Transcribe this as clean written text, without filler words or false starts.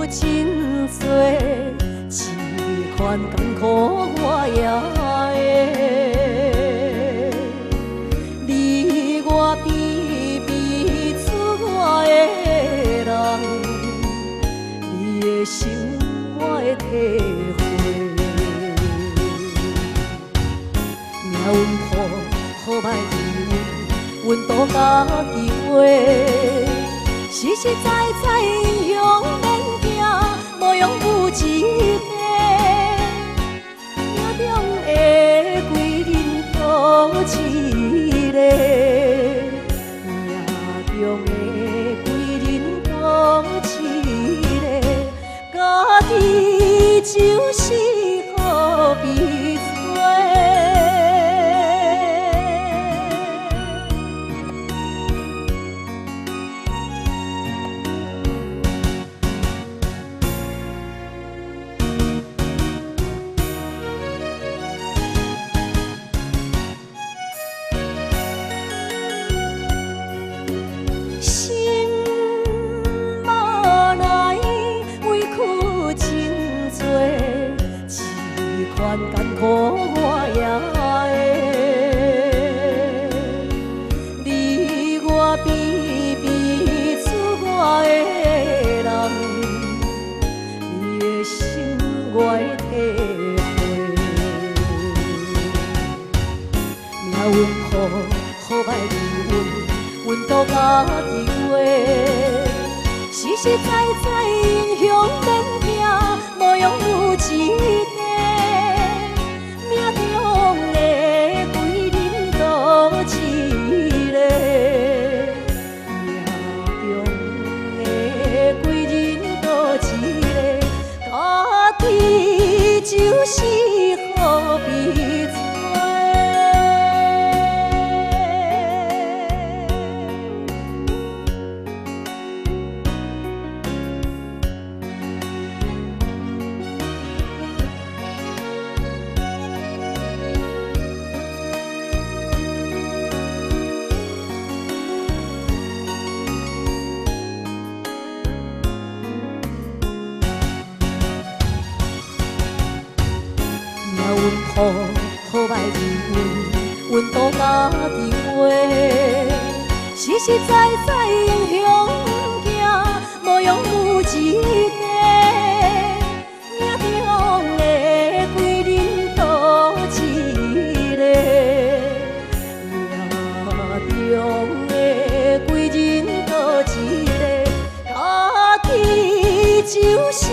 真多，一款艰苦我也会。你我比比出我的人，你的心我会体会。命运谱好歹离阮，阮都家己画。实实在在英雄免惊，无用有一个。命中的贵人多一个，命中的贵人多一个，家己就是好比做。艰苦我也会，你我比比出我的人，你的心我会体会。命运谱好歹离阮都家己画。实实在在英雄免惊，无用有一个。命中的贵人多一个，命中的贵人多一个，家己就是好比做。命运谱好歹离阮都家己画。实实在在英雄行，无用有一个。命中的贵人多一个，命中的贵人多一个，家己就是。